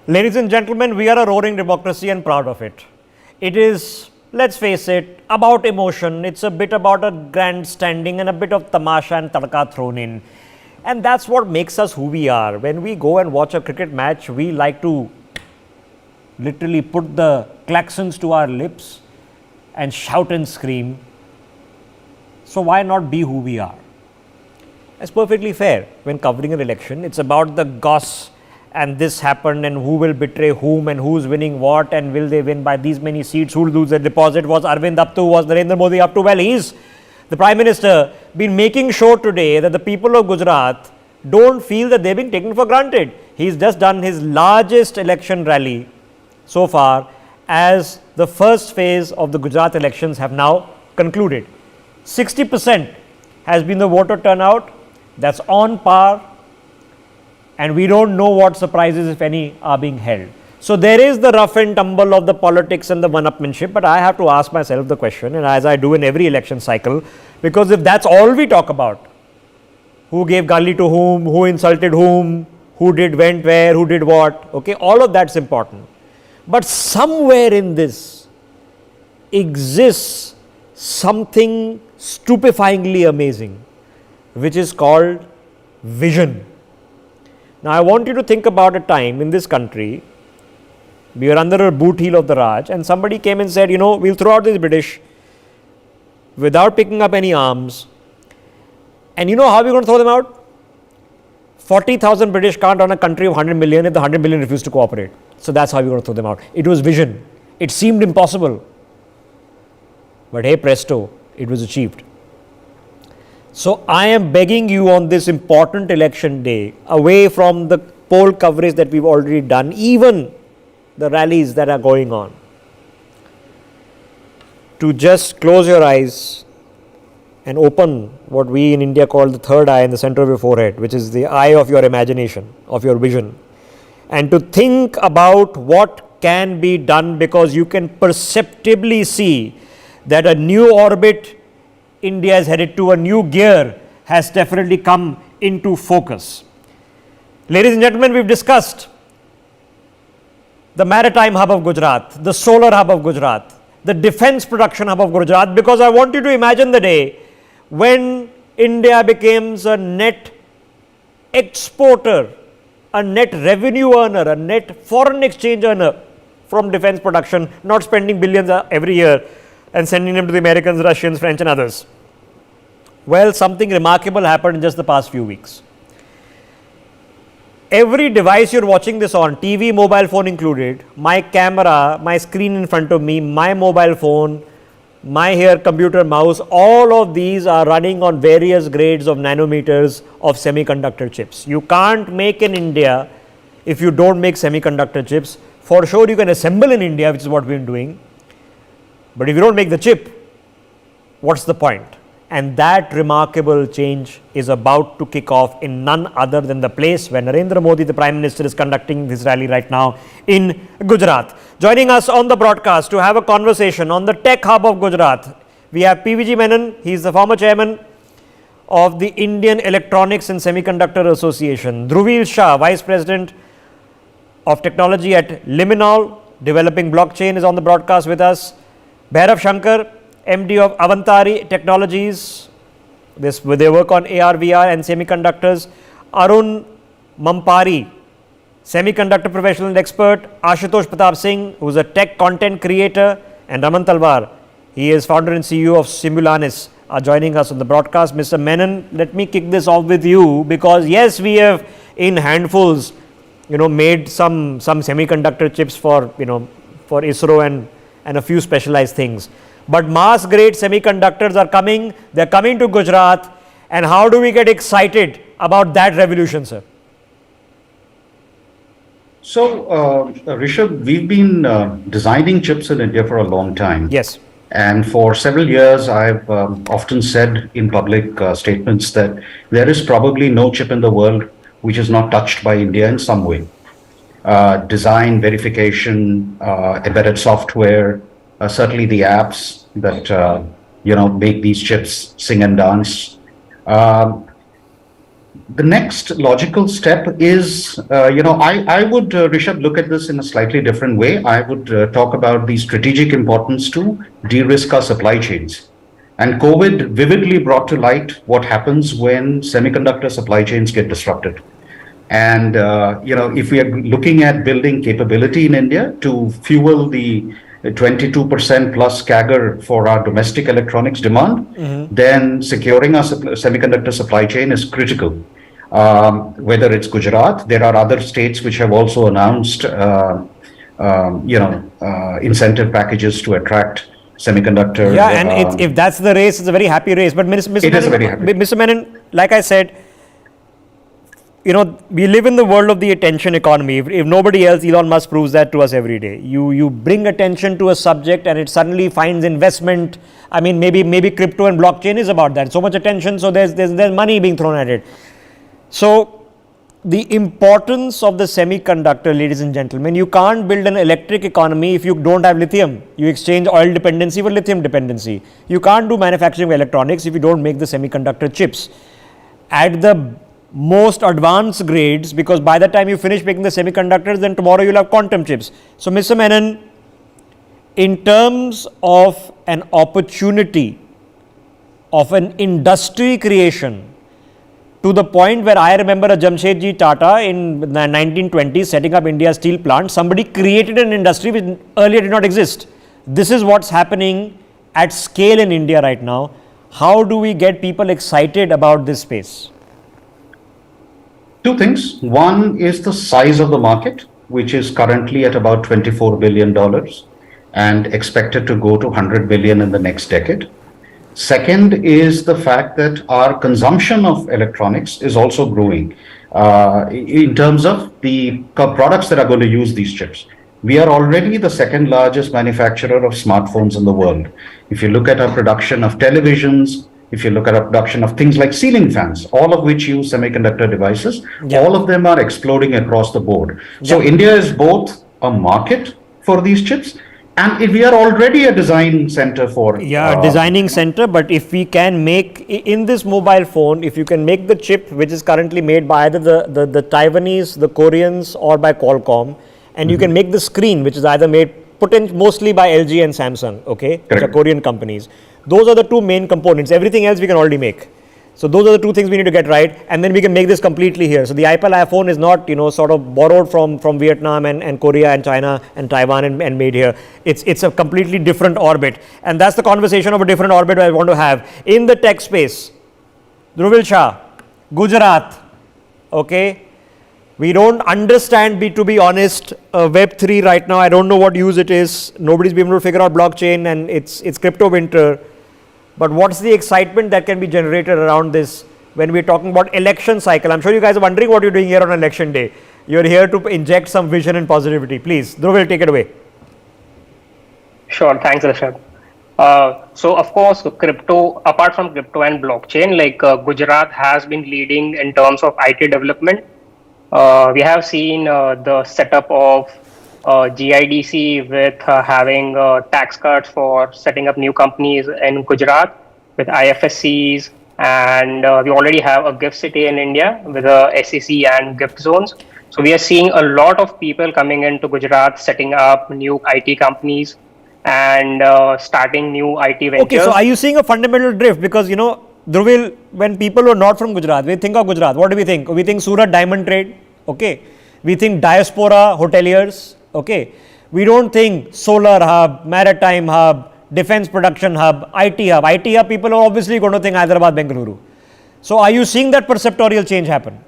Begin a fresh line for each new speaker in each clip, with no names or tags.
Ladies and gentlemen, we are a roaring democracy and proud of it. It is, let's face it, about emotion. It's a bit about a grandstanding and a bit of tamasha and tadka thrown in. And that's what makes us who we are. When we go and watch a cricket match, we like to literally put the klaxons to our lips and shout and scream. So why not be who we are? It's perfectly fair when covering an election. It's about the goss and this happened and who will betray whom and who's winning what and will they win by these many seats, who will lose their deposit, was Arvind up to, was Narendra Modi up to? Well, he's the Prime Minister been making sure today that the people of Gujarat don't feel that they've been taken for granted. He's just done his largest election rally so far as the first phase of the Gujarat elections have now concluded. 60% has been the voter turnout. That's on par. And we don't know what surprises, if any, are being held. So there is the rough and tumble of the politics and the one-upmanship, but I have to ask myself the question, and as I do in every election cycle, because if that's all we talk about, who gave gali to whom, who insulted whom, who went where, who did what, okay, all of that's important. But somewhere in this exists something stupefyingly amazing, which is called vision. Now, I want you to think about a time in this country, we were under a boot heel of the Raj, and somebody came and said, we'll throw out these British without picking up any arms. And how are we going to throw them out? 40,000 British can't run a country of 100 million if the 100 million refuse to cooperate. So that's how we're going to throw them out. It was vision. It seemed impossible. But hey presto, it was achieved. So I am begging you on this important election day, away from the poll coverage that we've already done, even the rallies that are going on, to just close your eyes and open what we in India call the third eye in the center of your forehead, which is the eye of your imagination, of your vision, and to think about what can be done, because you can perceptibly see that a new orbit India is headed to, a new gear has definitely come into focus. Ladies and gentlemen, we've discussed the maritime hub of Gujarat, the solar hub of Gujarat, the defense production hub of Gujarat, because I want you to imagine the day when India becomes a net exporter, a net revenue earner, a net foreign exchange earner from defense production, not spending billions every year and sending them to the Americans, Russians, French and others. Well, something remarkable happened in just the past few weeks. Every device you're watching this on, TV, mobile phone included, my camera, my screen in front of me, my mobile phone, my here computer, mouse, all of these are running on various grades of nanometers of semiconductor chips. You can't make in India if you don't make semiconductor chips. For sure you can assemble in India, which is what we've been doing. But if you don't make the chip, what's the point? And that remarkable change is about to kick off in none other than the place where Narendra Modi, the Prime Minister, is conducting this rally right now in Gujarat. Joining us on the broadcast to have a conversation on the tech hub of Gujarat, we have PVG Menon. He is the former chairman of the Indian Electronics and Semiconductor Association. Dhruvil Shah, Vice President of Technology at Liminal, developing blockchain, is on the broadcast with us. Bhairav Shankar, MD of Avantari Technologies, with their work on AR, VR and semiconductors. Arun Mampari, semiconductor professional and expert. Ashutosh Pratap Singh, who is a tech content creator. And Raman Talwar, he is founder and CEO of Simulanis, are joining us on the broadcast. Mr. Menon, let me kick this off with you, because yes, we have in handfuls, made some semiconductor chips for, for ISRO and a few specialized things. But mass grade semiconductors are coming, they are coming to Gujarat, and how do we get excited about that revolution, sir?
So, Rishabh, we've been designing chips in India for a long time.
Yes.
And for several years, I've often said in public statements that there is probably no chip in the world which is not touched by India in some way. Design, verification, embedded software, certainly the apps that make these chips sing and dance. The next logical step is, I would, Rishabh, look at this in a slightly different way. I would talk about the strategic importance to de-risk our supply chains. And COVID vividly brought to light what happens when semiconductor supply chains get disrupted. And if we are looking at building capability in India to fuel the 22% plus CAGR for our domestic electronics demand, then securing our semiconductor supply chain is critical. Whether it's Gujarat, there are other states which have also announced, incentive packages to attract semiconductor.
Yeah, and if that's the race, it's a very happy race. But Mr.
It is a very happy.
Mr. Menon, like I said, we live in the world of the attention economy. If nobody else, Elon Musk proves that to us every day. You bring attention to a subject and it suddenly finds investment. I mean, maybe crypto and blockchain is about that. So much attention, so there's money being thrown at it. So the importance of the semiconductor, ladies and gentlemen, you can't build an electric economy if you don't have lithium. You exchange oil dependency for lithium dependency. You can't do manufacturing of electronics if you don't make the semiconductor chips at the most advanced grades, because by the time you finish making the semiconductors, then tomorrow you'll have quantum chips. So Mr. Menon, in terms of an opportunity of an industry creation, to the point where I remember a Jamshedji Tata in the 1920s setting up India's steel plant, somebody created an industry which earlier did not exist. This is what's happening at scale in India right now. How do we get people excited about this space?
Two things. One is the size of the market, which is currently at about $24 billion and expected to go to 100 billion in the next decade. Second is the fact that our consumption of electronics is also growing in terms of the products that are going to use these chips. We are already the second largest manufacturer of smartphones in the world. If you look at our production of televisions, if you look at our production of things like ceiling fans, all of which use semiconductor devices, all of them are exploding across the board. So India is both a market for these chips, and we are already a design center for.
Designing center. But if we can make in this mobile phone, if you can make the chip which is currently made by either the Taiwanese, the Koreans, or by Qualcomm, and you can make the screen which is either made mostly by LG and Samsung, okay, which are Korean companies. Those are the two main components. Everything else we can already make. So those are the two things we need to get right, and then we can make this completely here. So the Apple iPhone is not, sort of borrowed from Vietnam and Korea and China and Taiwan and made here. It's a completely different orbit, and that's the conversation of a different orbit I want to have in the tech space. Dhruvil Shah, Gujarat, okay. We don't understand, to be honest, Web3 right now. I don't know what use it is. Nobody's been able to figure out blockchain, and it's crypto winter. But what's the excitement that can be generated around this when we're talking about election cycle? I'm sure you guys are wondering what you're doing here on election day. You're here to inject some vision and positivity. Please, Dhruvil, take it away.
Sure, thanks, Rishabh. So, of course, crypto, apart from crypto and blockchain, like Gujarat has been leading in terms of IT development. We have seen the setup of GIDC with having tax cuts for setting up new companies in Gujarat with IFSCs, and we already have a gift city in India with a SEC and gift zones. So we are seeing a lot of people coming into Gujarat, setting up new IT companies and starting new IT ventures.
Okay, so are you seeing a fundamental drift? Because, Dhruvil, when people who are not from Gujarat, we think of Gujarat, what do we think? We think Surat diamond trade, okay. We think diaspora hoteliers, okay. We don't think solar hub, maritime hub, defense production hub, IT hub. IT hub, people are obviously going to think Hyderabad, Bengaluru. So are you seeing that perceptorial change happen?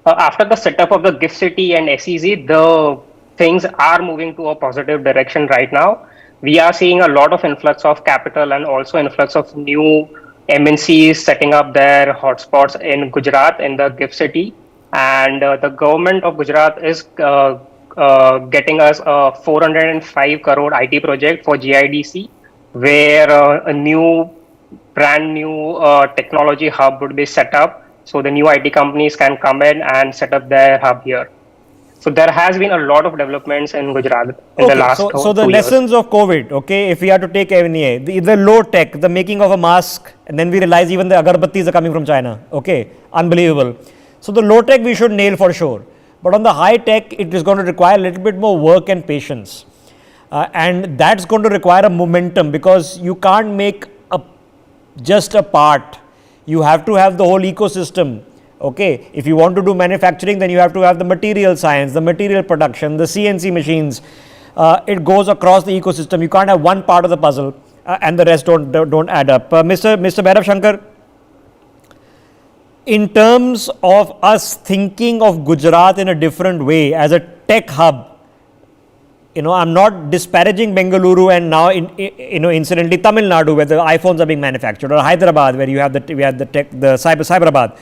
After the setup of the gift city and SEZ, the things are moving to a positive direction right now. We are seeing a lot of influx of capital and also influx of new MNCs setting up their hotspots in Gujarat in the gift city. And the government of Gujarat is getting us a 405 crore IT project for GIDC, where a brand new technology hub would be set up. So the new IT companies can come in and set up their hub here. So there has been a lot of developments in Gujarat in the
Okay,
last
so the
2 years.
lessons of COVID, okay, if we are to take any, the low tech, the making of a mask, and then we realize even the agarbattis are coming from China, okay, unbelievable. So the low tech we should nail for sure, but on the high tech, it is going to require a little bit more work and patience. And that's going to require a momentum, because you can't make just a part. You have to have the whole ecosystem. Okay, if you want to do manufacturing, then you have to have the material science, the material production, the CNC machines. It goes across the ecosystem. You can't have one part of the puzzle and the rest don't add up. Mr. Bhairav Shankar, in terms of us thinking of Gujarat in a different way as a tech hub, I'm not disparaging Bengaluru and now, incidentally Tamil Nadu, where the iPhones are being manufactured, or Hyderabad, where you have the Cyberabad.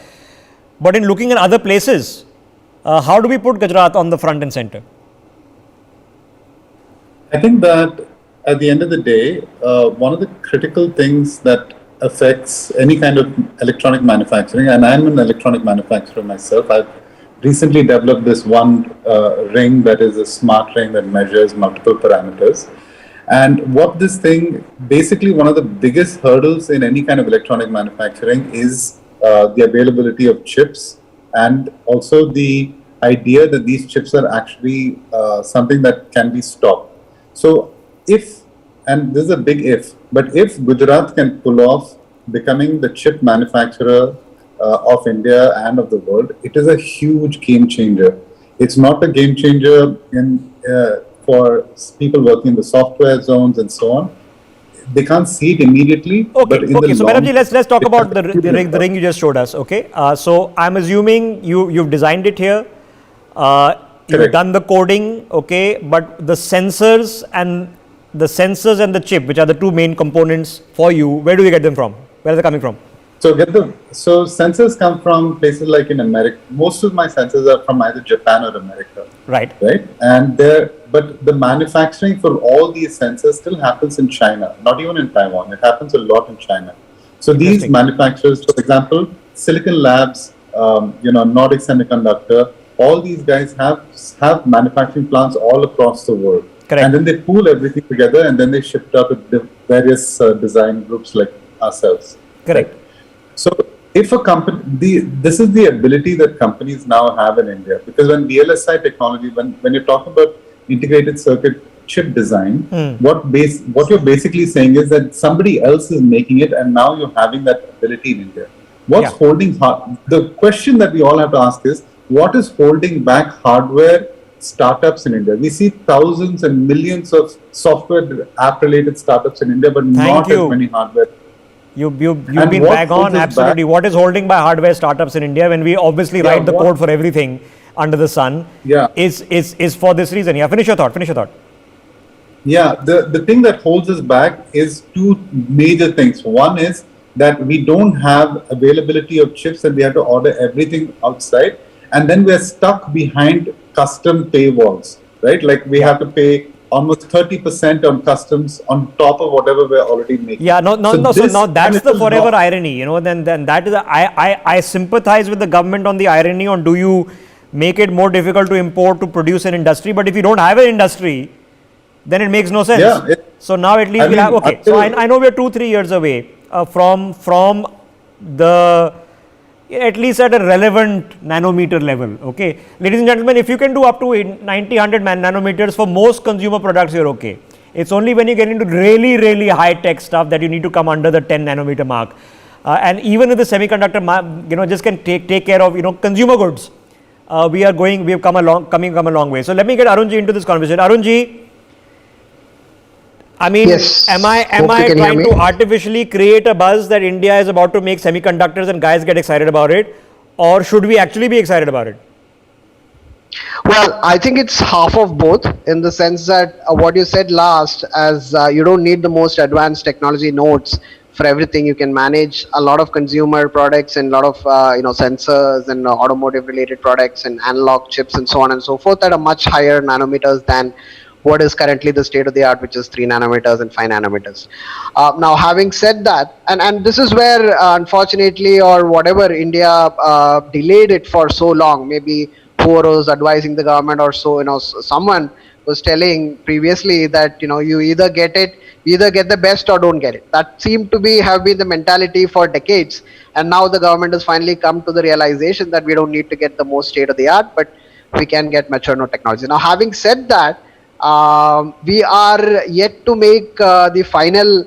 But in looking at other places, how do we put Gujarat on the front and center?
I think that at the end of the day, one of the critical things that affects any kind of electronic manufacturing, and I'm an electronic manufacturer myself, I've recently developed this one ring that is a smart ring that measures multiple parameters. And what this thing, basically one of the biggest hurdles in any kind of electronic manufacturing is the availability of chips, and also the idea that these chips are actually something that can be stopped. So if, and this is a big if, but if Gujarat can pull off becoming the chip manufacturer of India and of the world, it is a huge game changer. It's not a game changer for people working in the software zones and so on. They can't see it immediately.
Okay, so Bhairav, let's talk about the ring you just showed us. Okay, so I'm assuming you've designed it here. You've done the coding, okay, but the sensors and the chip, which are the two main components for you, where do you get them from? Where are they coming from?
So sensors come from places like in America. Most of my sensors are from either Japan or America.
Right.
And but the manufacturing for all these sensors still happens in China, not even in Taiwan. It happens a lot in China. So these manufacturers, for example, Silicon Labs, Nordic Semiconductor, all these guys have manufacturing plants all across the world.
Correct.
And then they pool everything together and then they ship it out to various design groups like ourselves.
Correct.
Right? So if a company, this is the ability that companies now have in India, because when VLSI technology, when you're talking about integrated circuit chip design, what you're basically saying is that somebody else is making it and now you're having that ability in India. The question that we all have to ask is, what is holding back hardware startups in India? We see thousands and millions of software app related startups in India, but not as many hardware.
You've been bang on, absolutely. What is holding by hardware startups in India, when we obviously write the code for everything under the sun, is for this reason. Yeah, finish your thought.
Yeah, the thing that holds us back is two major things. One is that we don't have availability of chips and we have to order everything outside. And then we're stuck behind custom paywalls, right? Like we have to pay almost 30% on customs on top of whatever we're already making.
Yeah, so now that's the forever irony, then that is, I sympathize with the government on the irony on, do you make it more difficult to import, to produce an industry, but if you don't have an industry, then it makes no sense.
Yeah,
so now at least so I know we're 2-3 years away from the, at least at a relevant nanometer level. Okay, ladies and gentlemen, if you can do up to 90-100 nanometers for most consumer products, you're okay. It's only when you get into really high tech stuff that you need to come under the 10 nanometer mark. And even if the semiconductor just can take care of consumer goods, we have come a long way. So let me get Arunji into this conversation. Arunji, I mean,
yes.
Am I trying to artificially create a buzz that India is about to make semiconductors and guys get excited about it, or should we actually be excited about it?
Well, I think it's half of both, in the sense that what you said last, as you don't need the most advanced technology nodes for everything. You can manage a lot of consumer products and a lot of sensors and automotive related products and analog chips and so on and so forth at a much higher nanometers than what is currently the state of the art, which is 3 nanometers and 5 nanometers. Now, having said that, and this is where unfortunately or whatever India delayed it for so long, maybe whoever was advising the government or so, someone was telling previously that, you either get it, either get the best or don't get it. That seemed to have been the mentality for decades. And now the government has finally come to the realization that we don't need to get the most state of the art, but we can get mature node technology. Now, having said that, we are yet to make the final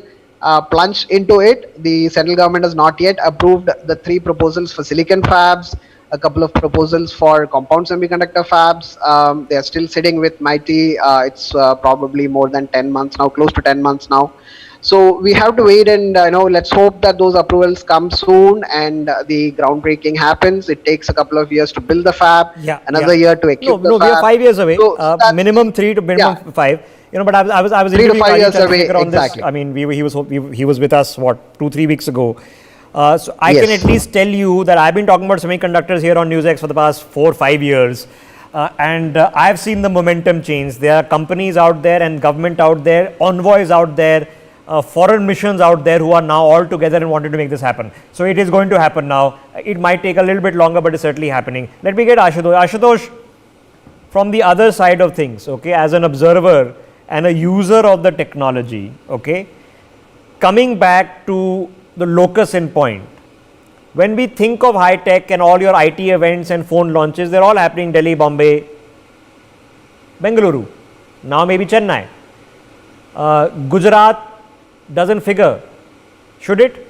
plunge into it. The central government has not yet approved the 3 proposals for silicon fabs, a couple of proposals for compound semiconductor fabs. They are still sitting with MIT. It's probably more than 10 months now, close to 10 months now. So we have to wait, and let's hope that those approvals come soon and the groundbreaking happens. It takes a couple of years to build the fab, another year to equip the fab.
No, we are 5 years away.
So
minimum 3 to minimum 5. But I was
3 to 5 years
interviewing
away,
on
exactly.
this. I mean, he was with us 2-3 weeks ago. So I can at least tell you that I've been talking about semiconductors here on NewsX for the past 4-5 years. And I've seen the momentum change. There are companies out there and government out there, envoys out there, foreign missions out there who are now all together and wanted to make this happen. So it is going to happen now. It might take a little bit longer, but it's certainly happening. Let me get Ashutosh. Ashutosh, from the other side of things, okay, as an observer and a user of the technology, okay, coming back to the locus in point. When we think of high tech and all your IT events and phone launches, they're all happening Delhi, Bombay, Bengaluru, now maybe Chennai. Gujarat doesn't figure. Should it?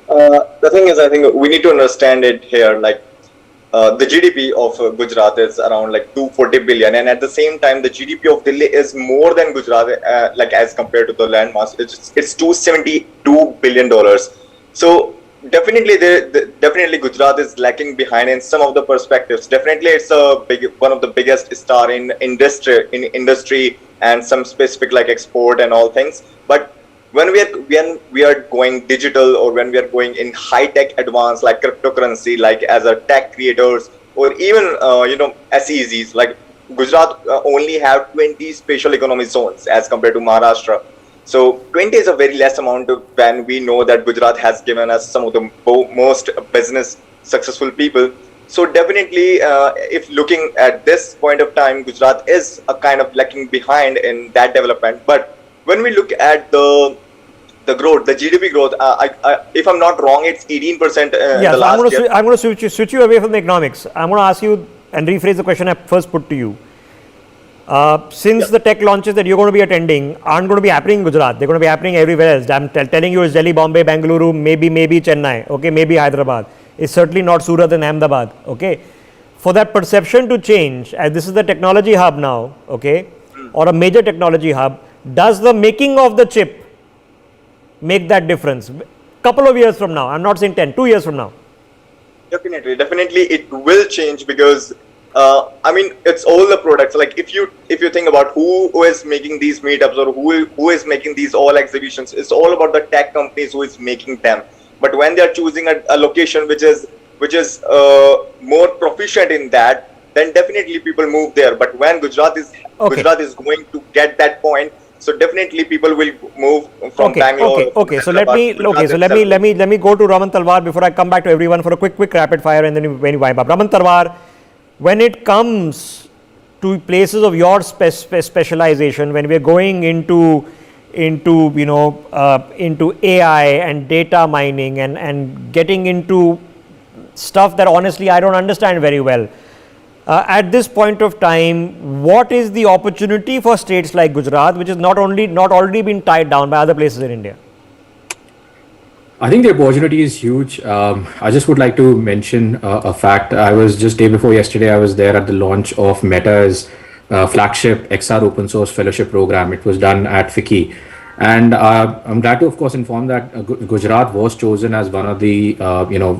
The thing is, I think we need to understand it here. Like the GDP of Gujarat is around like 240 billion, and at the same time, the GDP of Delhi is more than Gujarat, like as compared to the landmass. It's 272 billion dollars. So definitely, definitely Gujarat is lacking behind in some of the perspectives. Definitely, it's one of the biggest star in industry and some specific like export and all things. But when we are going digital, or when we are going in high tech advance like cryptocurrency, like as a tech creators, or even SEZs, like Gujarat only have 20 special economic zones as compared to Maharashtra. So 20 is a very less amount when we know that Gujarat has given us some of the most business successful people. So definitely, if looking at this point of time, Gujarat is a kind of lacking behind in that development. But when we look at the growth, the GDP growth, if I'm not wrong, it's 18% in the last year.
I'm going to switch you away from the economics. I'm going to ask you and rephrase the question I first put to you. Since the tech launches that you're going to be attending aren't going to be happening in Gujarat, they're going to be happening everywhere else. I'm telling you, it's Delhi, Bombay, Bengaluru, maybe Chennai, okay, maybe Hyderabad. It's certainly not Surat and Ahmedabad, okay. For that perception to change, as this is the technology hub now, okay, or a major technology hub, does the making of the chip make that difference? Couple of years from now, I'm not saying 10, 2 years from now.
Definitely it will change, because I mean, it's all the products. Like if you think about who is making these meetups, or who is making these all exhibitions, it's all about the tech companies who is making them. But when they are choosing a location which is more proficient in that, then definitely people move there. But when Gujarat is going to get that point, so definitely people will move from Bangalore.
Okay. So let me go to Raman Talwar before I come back to everyone for a quick rapid fire, and then when you wind up. Raman Talwar, when it comes to places of your specialization, when we are going into AI and data mining and getting into stuff that honestly I don't understand very well. At this point of time, what is the opportunity for states like Gujarat, which is not already been tied down by other places in India?
I think the opportunity is huge. I just would like to mention a fact. I was just day before yesterday, I was there at the launch of Meta's flagship XR open source fellowship program. It was done at FICCI. And I'm glad to, of course, inform that Gujarat was chosen as one of the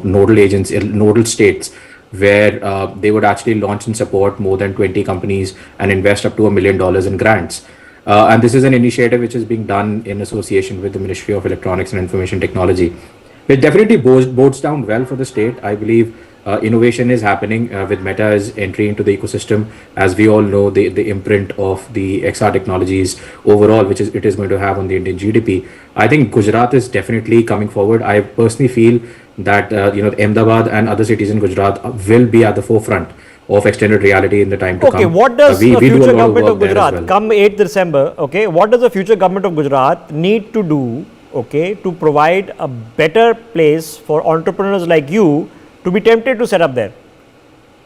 nodal states where they would actually launch and support more than 20 companies and invest up to $1 million in grants. And this is an initiative which is being done in association with the Ministry of Electronics and Information Technology. It definitely bodes down well for the state. I believe innovation is happening with Meta's entry into the ecosystem. As we all know, the imprint of the XR technologies overall, which it is going to have on the Indian GDP. I think Gujarat is definitely coming forward. I personally feel that Ahmedabad and other cities in Gujarat will be at the forefront of extended reality in the time to come.
Okay, what does
we
the
do a
future
lot
government of
work there as
Gujarat,
well.
come 8th December, okay, what does the future government of Gujarat need to do, okay, to provide a better place for entrepreneurs like you to be tempted to set up there?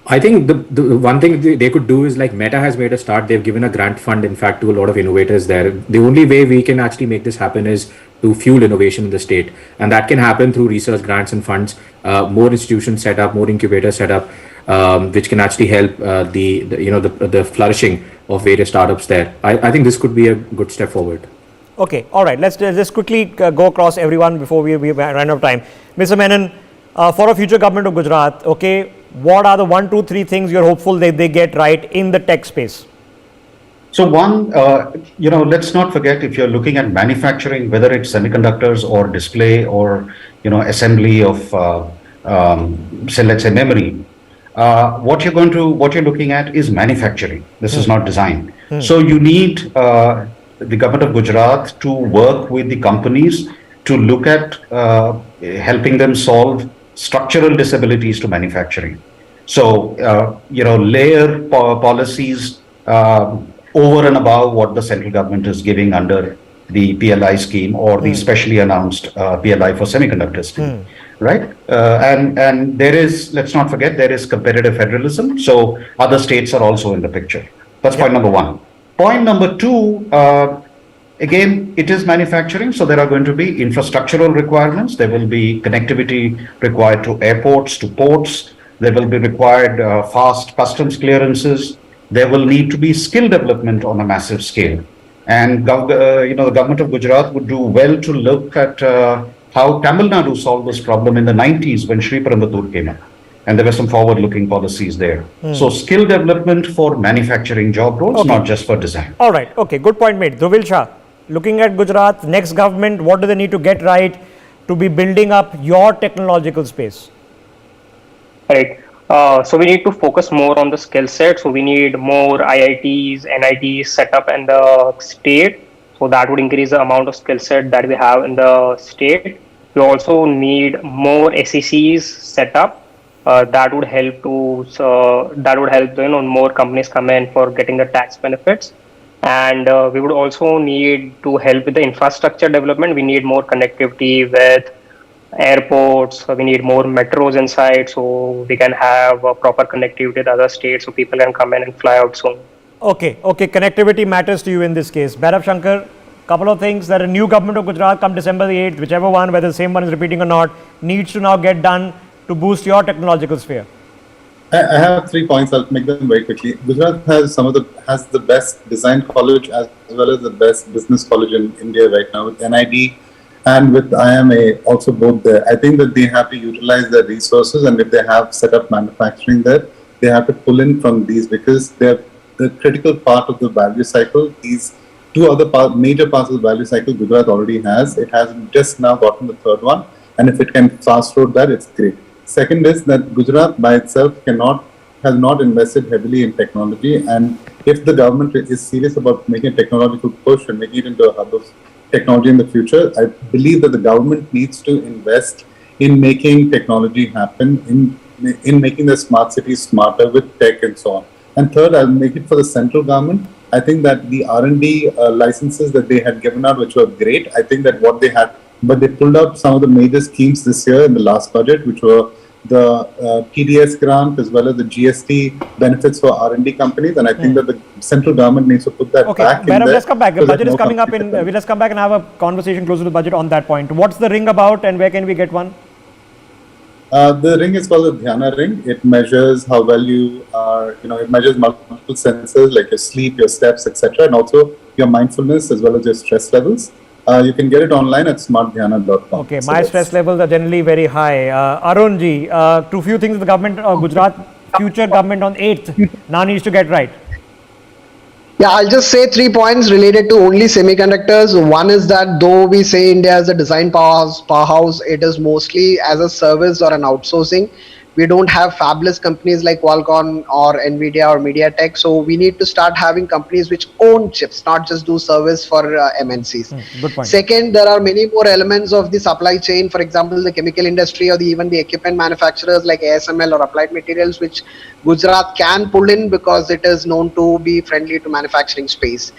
I think the one thing they could do is, like Meta has made a start. They've given a grant fund, in fact, to a lot of innovators there. The only way we can actually make this happen is to fuel innovation in the state, and that can happen through research grants and funds, more institutions set up, more incubators set up, which can actually help the flourishing of various startups there. I think this could be a good step forward.
Okay, all right. Let's just quickly go across everyone before we run out of time. Mr. Menon, for a future government of Gujarat, okay, what are the 1, 2, 3 things you're hopeful that they get right in the tech space?
So one, let's not forget, if you're looking at manufacturing, whether it's semiconductors or display or, assembly of, say, let's say memory, what you're looking at is manufacturing. This is not design. So you need the government of Gujarat to work with the companies to look at helping them solve structural disabilities to manufacturing. So, layer policies over and above what the central government is giving under the PLI scheme or the specially announced PLI for semiconductor scheme, right? And there is, let's not forget, there is competitive federalism. So other states are also in the picture. That's point number one. Point number two, again, it is manufacturing, so there are going to be infrastructural requirements. There will be connectivity required to airports, to ports. There will be required fast customs clearances. There will need to be skill development on a massive scale. And the government of Gujarat would do well to look at how Tamil Nadu solved this problem in the 90s when Sri Parambadur came up. And there were some forward-looking policies there. So skill development for manufacturing job roles, not just for design.
All right. Okay. Good point made. Dhruvil Shah, looking at Gujarat, next government, what do they need to get right to be building up your technological space?
Right. So we need to focus more on the skill set. So we need more IITs, NITs set up in the state. So that would increase the amount of skill set that we have in the state. We also need more SECs set up. That would help more companies come in for getting the tax benefits. And we would also need to help with the infrastructure development. We need more connectivity with airports. We need more metros inside, so we can have proper connectivity with other states, so people can come in and fly out soon.
Okay. Connectivity matters to you in this case. Bhairav Shankar, couple of things that a new government of Gujarat come December the 8th, whichever one, whether the same one is repeating or not, needs to now get done to boost your technological sphere.
I have 3 points. I'll make them very quickly. Gujarat has has the best design college as well as the best business college in India right now, with NID and with IMA also both there. I think that they have to utilize their resources, and if they have set up manufacturing there, they have to pull in from these, because they're the critical part of the value cycle. These two other major parts of the value cycle Gujarat already has. It has just now gotten the third one, and if it can fast road that, it's great. Second is that Gujarat by itself has not invested heavily in technology, and if the government is serious about making a technological push and making it into a hub of technology in the future, I believe that the government needs to invest in making technology happen, in making the smart cities smarter with tech and so on. And third, I'll make it for the central government. I think that the R&D licenses that they had given out, which were great, I think that what they had, but they pulled out some of the major schemes this year in the last budget, which were the TDS grant as well as the GST benefits for R&D companies, and I think that the central government needs to put that back in there.
Let's come back. The budget is coming up let's come back and have a conversation closer to the budget on that point. What's the ring about, and where can we get one?
The ring is called the Dhyana ring. It measures how well you are, it measures multiple sensors like your sleep, your steps, etc., and also your mindfulness as well as your stress levels. You can get it online at smartdhyana.com.
Okay, so my stress levels are generally very high. Arun ji, two few things the government of Gujarat, future government on 8th now needs to get right.
Yeah, I'll just say 3 points related to only semiconductors. One is that though we say India is a design powerhouse, it is mostly as a service or an outsourcing. We don't have fabless companies like Qualcomm or Nvidia or MediaTek. So we need to start having companies which own chips, not just do service for MNCs.
Good point.
Second, there are many more elements of the supply chain. For example, the chemical industry or even the equipment manufacturers like ASML or Applied Materials, which Gujarat can pull in because it is known to be friendly to manufacturing space.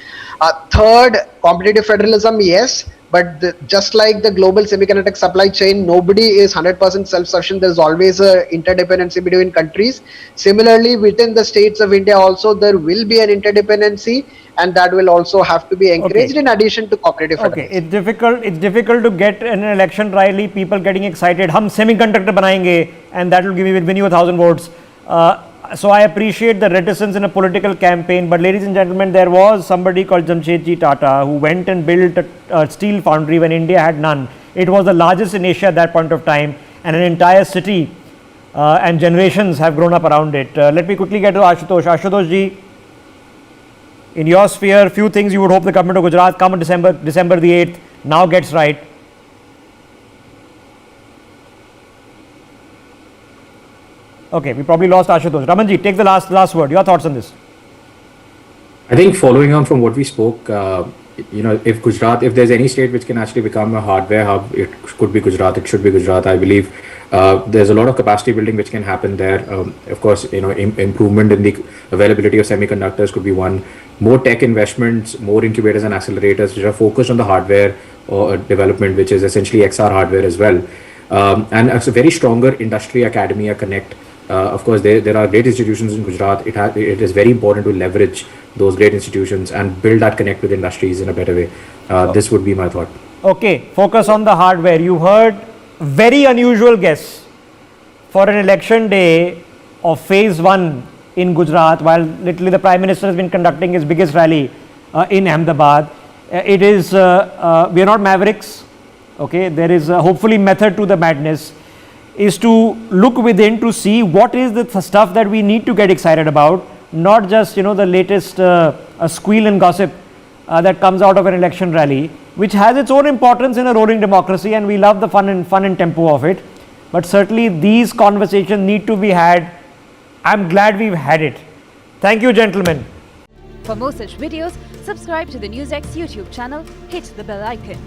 Third, competitive federalism, yes. But just like the global semiconductor supply chain, nobody is 100% self-sufficient. There's always a interdependency between countries. Similarly, within the states of India also, there will be an interdependency, and that will also have to be encouraged in addition to cooperative federalism.
It's difficult to get an election rally, people getting excited, hum semiconductor banayenge, and that will win you 1,000 votes. So I appreciate the reticence in a political campaign, but ladies and gentlemen, there was somebody called Jamshedji Tata who went and built a steel foundry when India had none. It was the largest in Asia at that point of time, and an entire city and generations have grown up around it. Let me quickly get to Ashutosh. Ashutosh ji, in your sphere, few things you would hope the government of Gujarat come on December the 8th now gets right. Okay, we probably lost Ashutosh. Ramanji, take the last word. Your thoughts on this?
I think following on from what we spoke, if there's any state which can actually become a hardware hub, it could be Gujarat. It should be Gujarat. I believe there's a lot of capacity building which can happen there. Of course, improvement in the availability of semiconductors could be one. More tech investments, more incubators and accelerators which are focused on the hardware or development, which is essentially XR hardware as well. And a very stronger industry academia connect. Of course, there are great institutions in Gujarat. It is very important to leverage those great institutions and build that connect with industries in a better way. This would be my thought.
Okay, focus on the hardware. You heard very unusual guess for an election day of phase 1 in Gujarat, while literally the Prime Minister has been conducting his biggest rally in Ahmedabad. It is, we are not mavericks. Okay, there is hopefully method to the madness. Is to look within to see what is the stuff that we need to get excited about, not just the latest squeal and gossip that comes out of an election rally, which has its own importance in a rolling democracy, and we love the fun and tempo of it. But certainly these conversations need to be had. I'm glad we've had it. Thank you, gentlemen.
For more such videos, subscribe to the NewsX YouTube channel, hit the bell icon.